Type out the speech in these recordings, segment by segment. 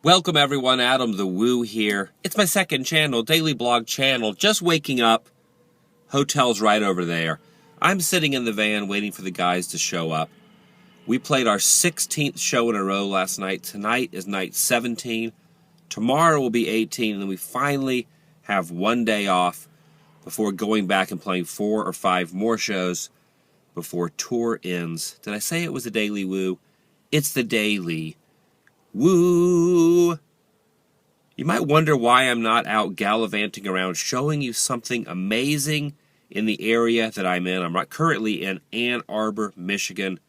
Welcome everyone, Adam the Woo here. It's my second channel, daily blog channel, just waking up. Hotel's right over there. I'm sitting in the van waiting for the guys to show up. We played our 16th show in a row last night. Tonight is night 17. Tomorrow will be 18, and then we finally have one day off before going back and playing 4 or 5 more shows before tour ends. Did I say it was the Daily Woo? It's the Daily Woo. You might wonder why I'm not out gallivanting around showing you something amazing in the area that I'm in. I'm currently in Ann Arbor, Michigan,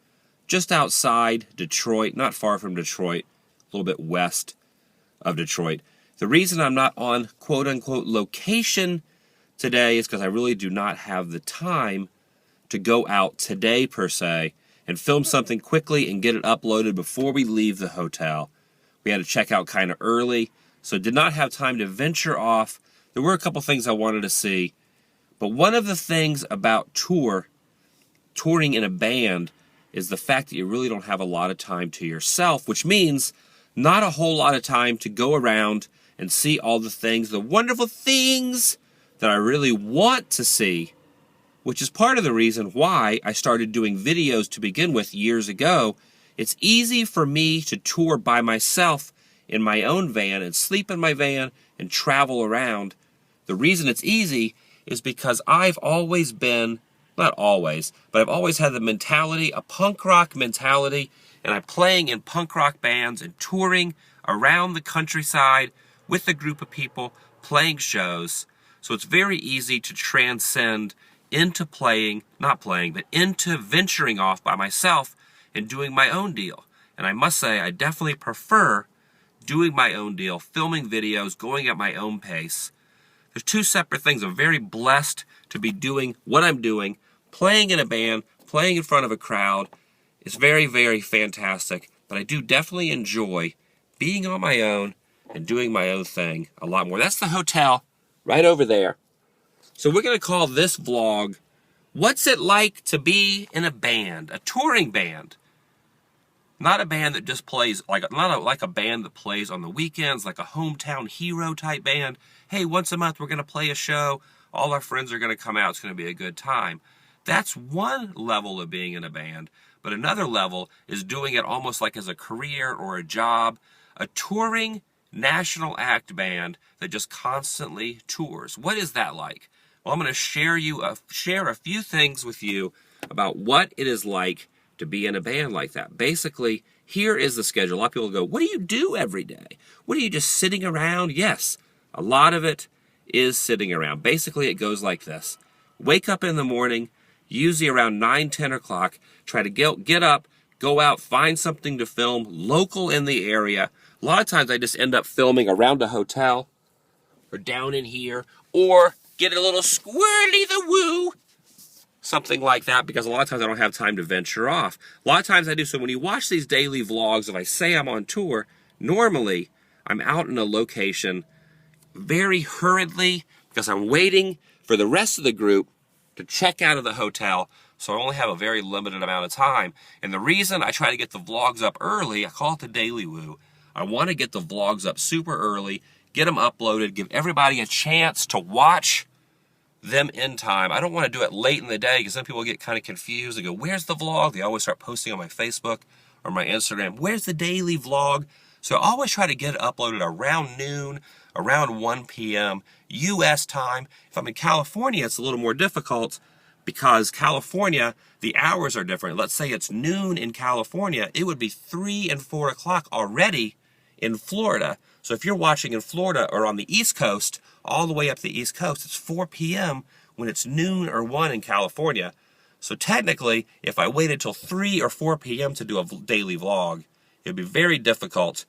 just outside Detroit, not far from Detroit, a little bit west of Detroit. The reason I'm not on quote-unquote location today is because I really do not have the time to go out today per se and film something quickly and get it uploaded before we leave the hotel. We had to check out kind of early, so did not have time to venture off. There were a couple things I wanted to see, but one of the things about touring in a band is the fact that you really don't have a lot of time to yourself, which means not a whole lot of time to go around and see all the things, the wonderful things that I really want to see, which is part of the reason why I started doing videos to begin with years ago. It's easy for me to tour by myself in my own van and sleep in my van and travel around. The reason it's easy is because I've always been, not always, but I've always had the mentality, a punk rock mentality, and I'm playing in punk rock bands and touring around the countryside with a group of people playing shows. So it's very easy to transcend into into venturing off by myself and doing my own deal. And I must say, I definitely prefer doing my own deal, filming videos, going at my own pace. There's two separate things. I'm very blessed to be doing what I'm doing, playing in a band, playing in front of a crowd. It's very, very fantastic. But I do definitely enjoy being on my own and doing my own thing a lot more. That's the hotel right over there. So we're going to call this vlog, What's It Like to Be in a Band, a touring band. Not a band that just plays, like a band that plays on the weekends, like a hometown hero type band. Hey, once a month we're going to play a show. All our friends are going to come out. It's going to be a good time. That's one level of being in a band. But another level is doing it almost like as a career or a job. A touring national act band that just constantly tours. What is that like? Well, I'm going to share a few things with you about what it is like to be in a band like that. Basically, here is the schedule. A lot of people go, what do you do every day? What are you just sitting around? Yes, a lot of it is sitting around. Basically, it goes like this. Wake up in the morning, usually around 9, 10 o'clock, try to get up, go out, find something to film, local in the area. A lot of times I just end up filming around a hotel or down in here, or get a little squirrely the woo, something like that, because a lot of times I don't have time to venture off. A lot of times I do. So when you watch these daily vlogs, if I say I'm on tour, normally I'm out in a location very hurriedly because I'm waiting for the rest of the group to check out of the hotel, so I only have a very limited amount of time. And the reason I try to get the vlogs up early, I call it the Daily Woo. I want to get the vlogs up super early, get them uploaded, give everybody a chance to watch them in time. I don't want to do it late in the day because then people get kind of confused. They go, where's the vlog? They always start posting on my Facebook or my Instagram, where's the daily vlog? So I always try to get it uploaded around noon, around 1 p.m. U.S. time. If I'm in California, it's a little more difficult because California, the hours are different. Let's say it's noon in California, it would be 3 and 4 o'clock already in Florida. So if you're watching in Florida or on the East Coast, all the way up the East Coast, it's 4 p.m. when it's noon or 1 in California. So technically, if I waited till 3 or 4 p.m. to do a daily vlog, it would be very difficult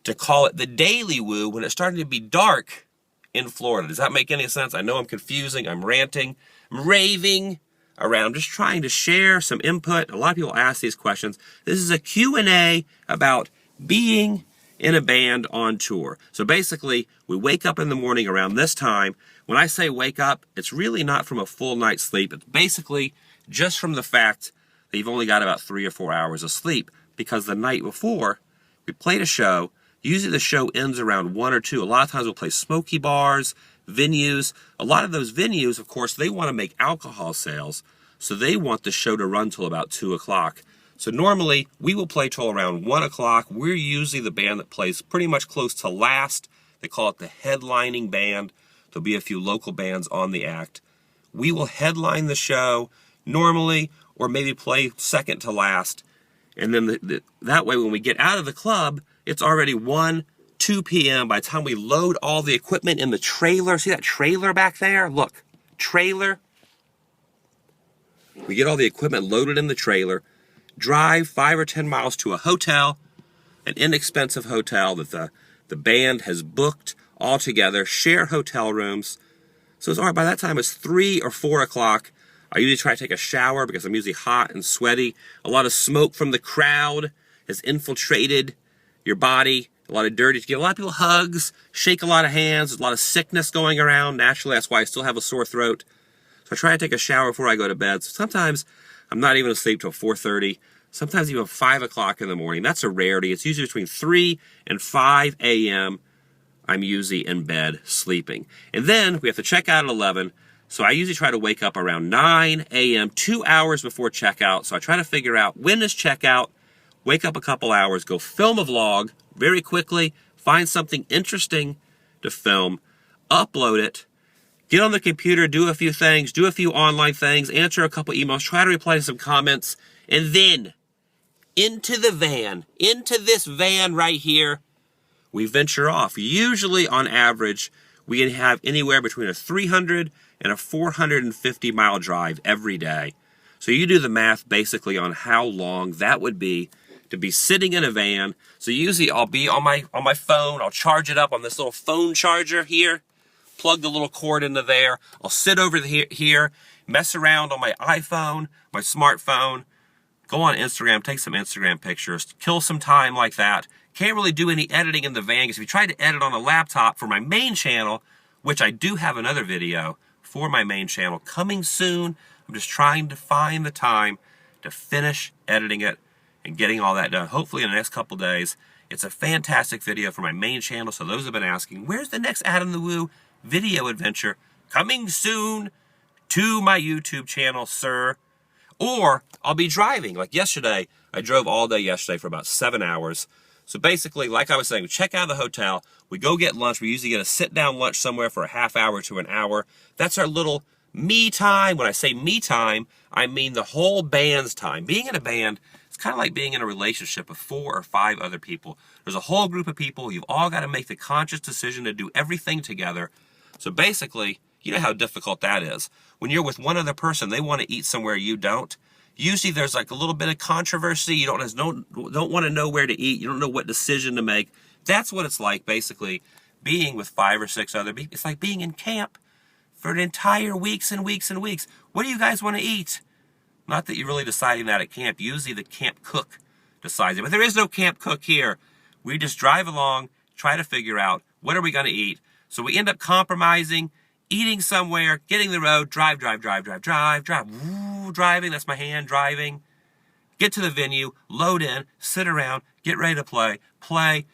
to call it the Daily Woo when it's starting to be dark in Florida. Does that make any sense? I know I'm confusing, I'm ranting, I'm raving around. I'm just trying to share some input. A lot of people ask these questions. This is a Q&A about being in a band on tour. So basically, we wake up in the morning around this time. When I say wake up, it's really not from a full night's sleep. It's basically just from the fact that you've only got about 3 or 4 hours of sleep, because the night before, we played a show, Usually the show ends around 1 or 2. A lot of times we'll play smoky bars, venues. A lot of those venues, of course, they want to make alcohol sales, so they want the show to run till about 2 o'clock. So normally, we will play till around 1 o'clock. We're usually the band that plays pretty much close to last. They call it the headlining band. There'll be a few local bands on the act. We will headline the show normally, or maybe play second to last. And then that way, when we get out of the club, it's already 1, 2 p.m. By the time we load all the equipment in the trailer. See that trailer back there? Look, trailer. We get all the equipment loaded in the trailer, drive 5 or 10 miles to a hotel, an inexpensive hotel that the band has booked all together, share hotel rooms. So it's all right. By that time, it's 3 or 4 o'clock. I usually try to take a shower because I'm usually hot and sweaty. A lot of smoke from the crowd has infiltrated your body. A lot of dirt. You give a lot of people hugs, shake a lot of hands. There's a lot of sickness going around. Naturally, that's why I still have a sore throat. So I try to take a shower before I go to bed. So sometimes I'm not even asleep till 4:30. Sometimes even 5 o'clock in the morning. That's a rarity. It's usually between 3 and 5 a.m. I'm usually in bed sleeping. And then we have to check out at 11. So I usually try to wake up around 9 a.m., 2 hours before checkout. So I try to figure out when is checkout, wake up a couple hours, go film a vlog very quickly, find something interesting to film, upload it, get on the computer, do a few things, do a few online things, answer a couple emails, try to reply to some comments, and then into the van, into this van right here, we venture off. Usually, on average, we can have anywhere between a 300 and a 450-mile drive every day. So you do the math basically on how long that would be to be sitting in a van. So usually I'll be on my phone. I'll charge it up on this little phone charger here, plug the little cord into there. I'll sit over here, mess around on my iPhone, my smartphone, go on Instagram, take some Instagram pictures, kill some time like that. Can't really do any editing in the van, because if you try to edit on a laptop for my main channel, which I do have another video for my main channel coming soon, I'm just trying to find the time to finish editing it and getting all that done, hopefully in the next couple days. It's a fantastic video for my main channel, so those have been asking, where's the next Adam the Woo video adventure? Coming soon to my YouTube channel, sir. Or I'll be driving. Like yesterday, I drove all day yesterday for about 7 hours. So basically, like I was saying, we check out of the hotel, we go get lunch. We usually get a sit-down lunch somewhere for a half hour to an hour. That's our little me time. When I say me time, I mean the whole band's time. Being in a band, it's kind of like being in a relationship with 4 or 5 other people. There's a whole group of people. You've all got to make the conscious decision to do everything together. So basically, you know how difficult that is. When you're with one other person, they want to eat somewhere you don't. Usually there's like a little bit of controversy. You don't want to know where to eat. You don't know what decision to make. That's what it's like, basically, being with 5 or 6 other people. It's like being in camp for an entire weeks and weeks and weeks. What do you guys want to eat? Not that you're really deciding that at camp. Usually the camp cook decides it. But there is no camp cook here. We just drive along, try to figure out what are we going to eat. So we end up compromising, eating somewhere, getting the road, drive. Woo, driving, that's my hand driving. Get to the venue, load in, sit around, get ready to play,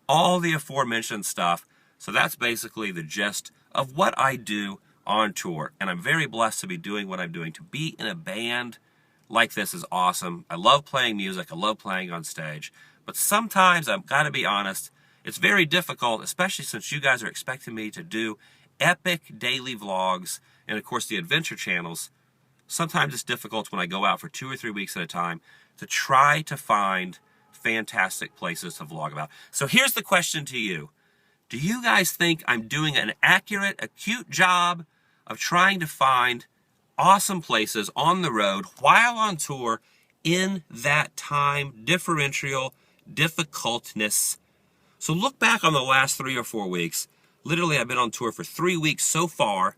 all the aforementioned stuff. So that's basically the gist of what I do on tour. And I'm very blessed to be doing what I'm doing. To be in a band like this is awesome. I love playing music. I love playing on stage. But sometimes, I've got to be honest, it's very difficult, especially since you guys are expecting me to do epic daily vlogs and, of course, the adventure channels. Sometimes it's difficult when I go out for 2 or 3 weeks at a time to try to find fantastic places to vlog about. So here's the question to you. Do you guys think I'm doing an accurate, acute job of trying to find awesome places on the road while on tour in that time differential difficultness? So look back on the last 3 or 4 weeks. Literally, I've been on tour for 3 weeks so far,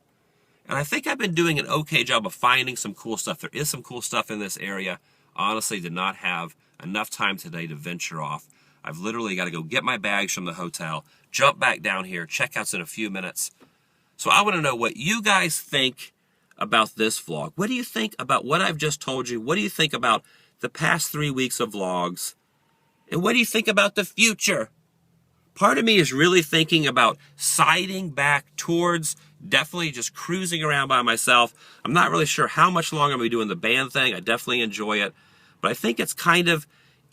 and I think I've been doing an okay job of finding some cool stuff. There is some cool stuff in this area. Honestly, did not have enough time today to venture off. I've literally got to go get my bags from the hotel, jump back down here, checkouts in a few minutes. So I want to know what you guys think about this vlog. What do you think about what I've just told you? What do you think about the past 3 weeks of vlogs? And what do you think about the future? Part of me is really thinking about siding back towards definitely just cruising around by myself. I'm not really sure how much longer I'm going to be doing the band thing. I definitely enjoy it. But I think it's kind of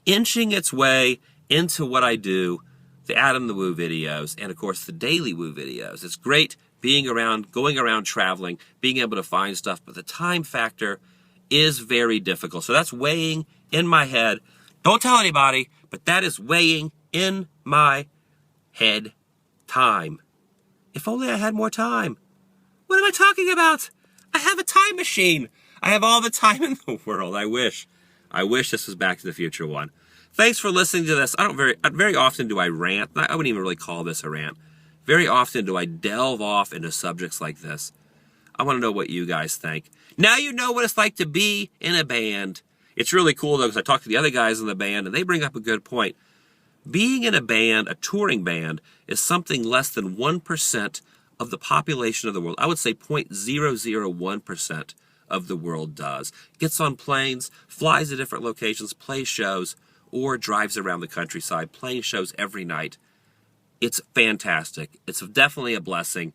inching its way into what I do, the Adam the Woo videos, and of course the Daily Woo videos. It's great being around, going around traveling, being able to find stuff, but the time factor is very difficult. So that's weighing in my head. Don't tell anybody, but that is weighing in my head. Time. If only I had more time. What am I talking about? I have a time machine. I have all the time in the world. I wish this was Back to the Future 1. Thanks for listening to this. Very often do I rant. I wouldn't even really call this a rant. Very often do I delve off into subjects like this. I want to know what you guys think. Now you know what it's like to be in a band. It's really cool, though, because I talked to the other guys in the band, and they bring up a good point. Being in a band, a touring band, is something less than 1% of the population of the world. I would say 0.001% of the world does. Gets on planes, flies to different locations, plays shows, or drives around the countryside, playing shows every night. It's fantastic. It's definitely a blessing.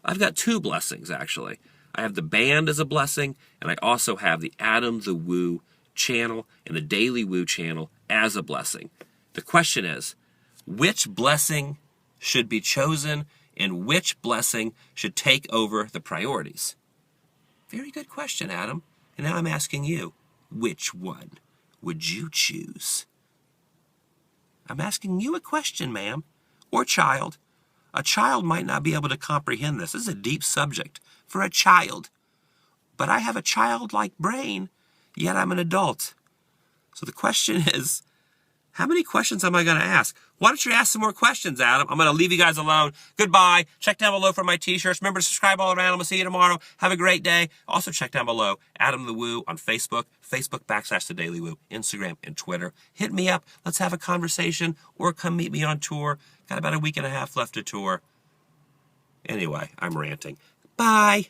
I've got two blessings, actually. I have the band as a blessing, and I also have the Adam the Woo channel and the Daily Woo channel as a blessing. The question is, which blessing should be chosen and which blessing should take over the priorities? Very good question, Adam. And now I'm asking you, which one would you choose? I'm asking you a question, ma'am, or child. A child might not be able to comprehend this. This is a deep subject for a child. But I have a childlike brain, yet I'm an adult. So the question is, how many questions am I going to ask? Why don't you ask some more questions, Adam? I'm going to leave you guys alone. Goodbye. Check down below for my t-shirts. Remember to subscribe all around. I'm going to see you tomorrow. Have a great day. Also check down below, Adam the Woo on Facebook, Facebook/TheDailyWoo, Instagram, and Twitter. Hit me up. Let's have a conversation or come meet me on tour. Got about a week and a half left to tour. Anyway, I'm ranting. Bye.